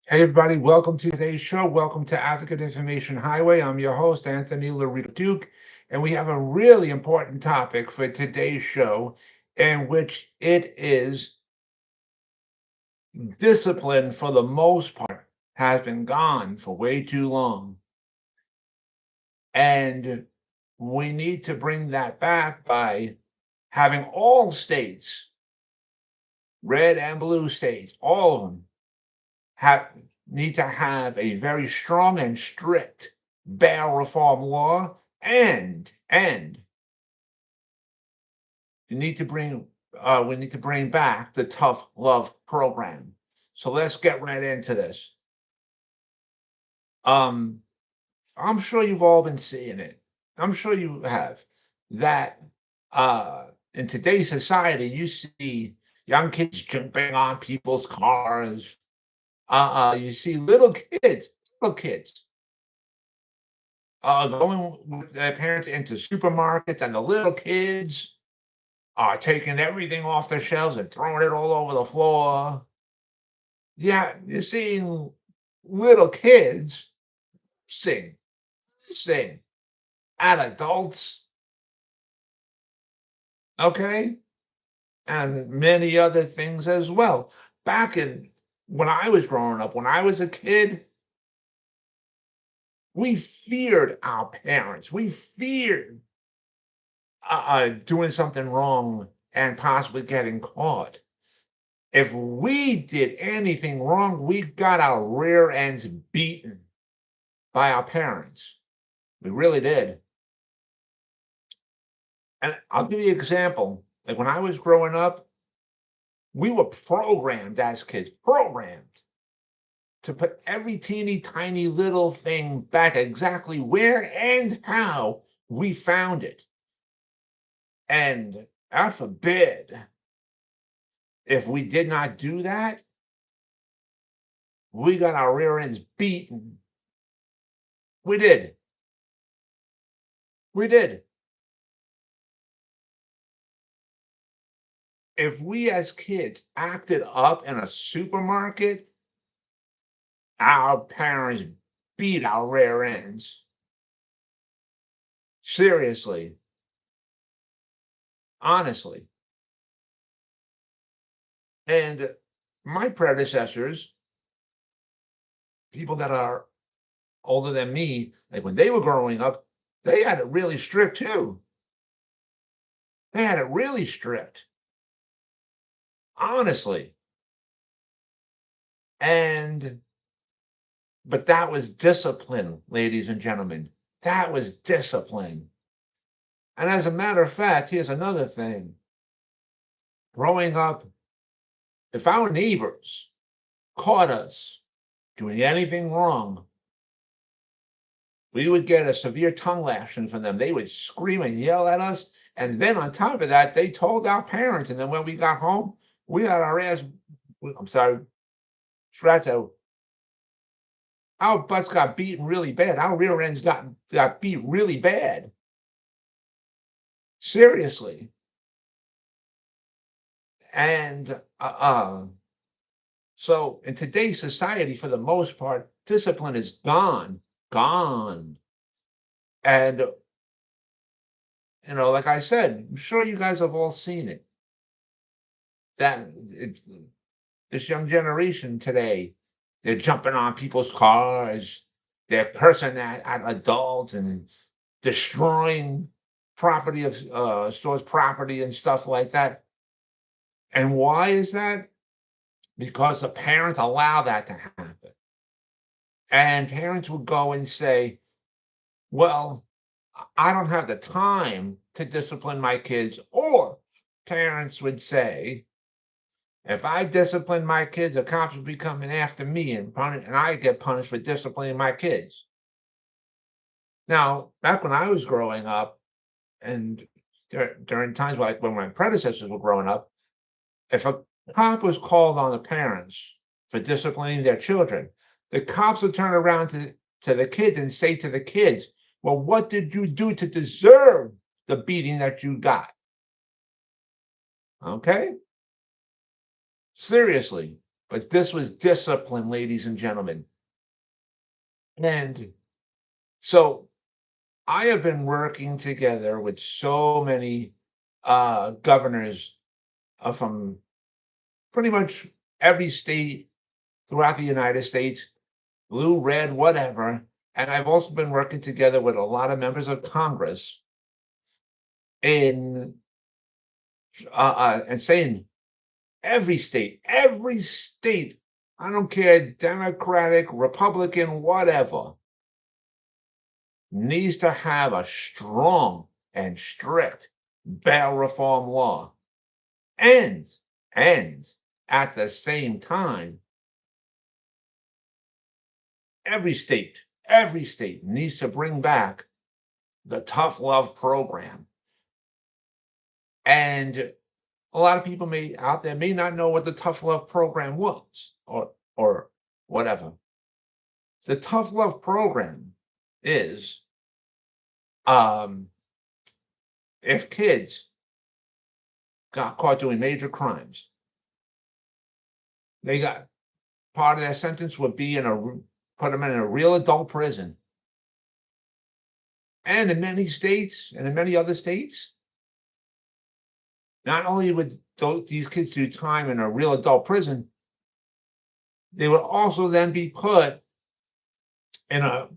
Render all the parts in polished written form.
Hey, everybody, welcome to today's show. Welcome to Advocate Information Highway. I'm your host, Anthony Lorito-Duke, and we have a really important topic for today's show, in which it is discipline, for the most part, has been gone for way too long. And we need to bring that back by having all states, red and blue states, all of them, have need to have a very strong and strict bail reform law, and you need to bring we need to bring back the tough love program. So let's get right into this. um I'm sure you've all been seeing it. I'm sure you have. That in today's society, you see young kids jumping on people's cars. You see little kids going with their parents into supermarkets, and the little kids are taking everything off the shelves and throwing it all over the floor. Yeah, you're seeing little kids sing, sing at adults, okay, and many other things as well. Back in when I was growing up, when I was a kid, we feared our parents. We feared doing something wrong and possibly getting caught. If we did anything wrong, we got our rear ends beaten by our parents. We really did. And I'll give you an example. Like when I was growing up, we were programmed as kids, programmed to put every teeny tiny little thing back exactly where and how we found it. And God forbid, if we did not do that, we got our rear ends beaten. We did. We did. If we as kids acted up in a supermarket, our parents beat our rear ends. Seriously, honestly. And my predecessors, people that are older than me, like when they were growing up, they had it really strict too. They had it really strict, honestly. And but that was discipline, ladies and gentlemen. That was discipline. And as a matter of fact, here's another thing. Growing up, if our neighbors caught us doing anything wrong, we would get a severe tongue lashing from them. They would scream and yell at us. And then on top of that, they told our parents. And then when we got home, we had our ass, I'm sorry, scratch out. Our butts got beaten really bad. Our rear ends got beat really bad. Seriously. And so in today's society, for the most part, discipline is gone, gone. And like I said, I'm sure you guys have all seen it. That it's this young generation today, they're jumping on people's cars, they're cursing at adults and destroying property of stores property and stuff like that. And why is that? Because the parents allow that to happen. And parents would go and say, well, I don't have the time to discipline my kids. Or parents would say, if I discipline my kids, the cops will be coming after me and I get punished for disciplining my kids. Now, back when I was growing up, and during times like when my predecessors were growing up, if a cop was called on the parents for disciplining their children, the cops would turn around to the kids and say to the kids, well, what did you do to deserve the beating that you got? Okay? Seriously. But this was discipline, ladies and gentlemen. And so I have been working together with so many governors from pretty much every state throughout the United States, blue, red, whatever. And I've also been working together with a lot of members of Congress in and saying every state, I don't care, Democratic, Republican, whatever, needs to have a strong and strict bail reform law. And at the same time, every state needs to bring back the tough love program. And a lot of people out there may not know what the tough love program was or whatever. The tough love program is if kids got caught doing major crimes, they got part of their sentence would be put them in a real adult prison. And in many states and in many other states, not only would these kids do time in a real adult prison, they would also then be put in a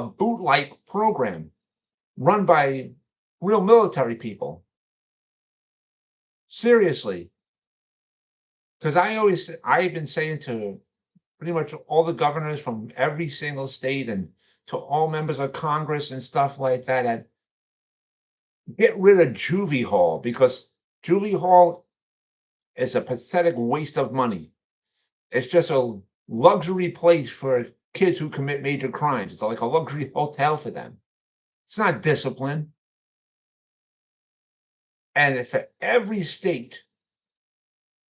boot-like program run by real military people. Seriously. Because I've been saying to pretty much all the governors from every single state and to all members of Congress and stuff like that, and get rid of juvie hall, because juvie hall is a pathetic waste of money. It's just a luxury place for kids who commit major crimes. It's like a luxury hotel for them. It's not discipline. And if every state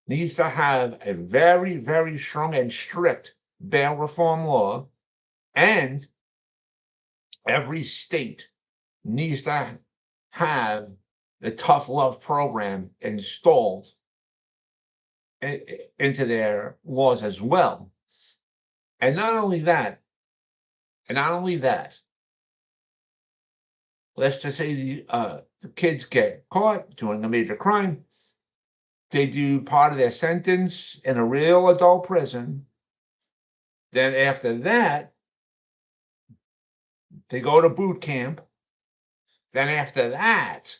needs to have a very, very strong and strict bail reform law, and every state needs to have the tough love program installed into their laws as well. And not only that, let's just say the kids get caught doing a major crime. They do part of their sentence in a real adult prison. Then after that, they go to boot camp. Then after that,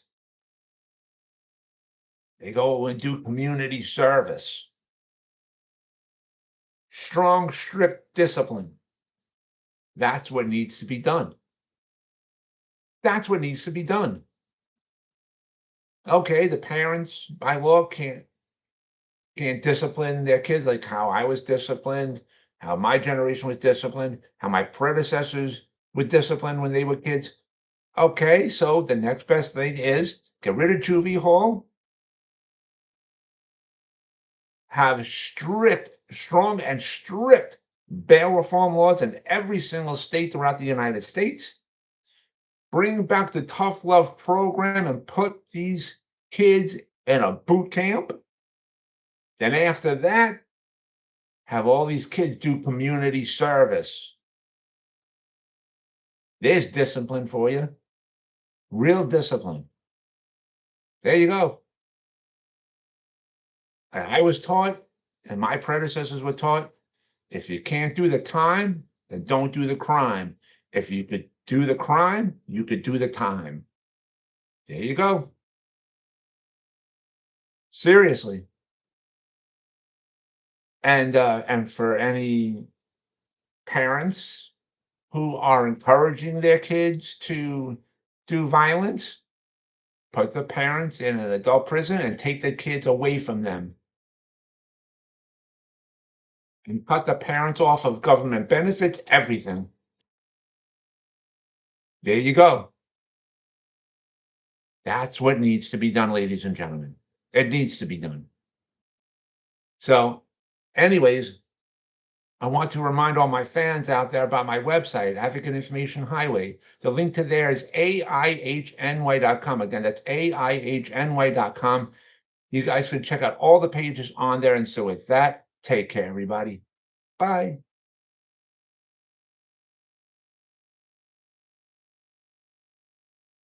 they go and do community service. Strong, strict discipline. That's what needs to be done. That's what needs to be done. Okay, the parents by law can't discipline their kids like how I was disciplined, how my generation was disciplined, how my predecessors were disciplined when they were kids. Okay, so the next best thing is get rid of juvie hall, have strong and strict bail reform laws in every single state throughout the United States. Bring back the tough love program and put these kids in a boot camp. Then after that, have all these kids do community service. There's discipline for you. Real discipline. There you go. And I was taught, and my predecessors were taught, if you can't do the time, then don't do the crime. If you could do the crime, you could do the time. There you go. Seriously. And for any parents who are encouraging their kids to do violence, put the parents in an adult prison and take the kids away from them. And cut the parents off of government benefits, everything. There you go. That's what needs to be done, ladies and gentlemen. It needs to be done. So, anyways, I want to remind all my fans out there about my website, Advocate Information Highway. The link to there is AIHNY.com. Again, that's AIHNY.com. You guys can check out all the pages on there. And so with that, Take care, everybody. Bye.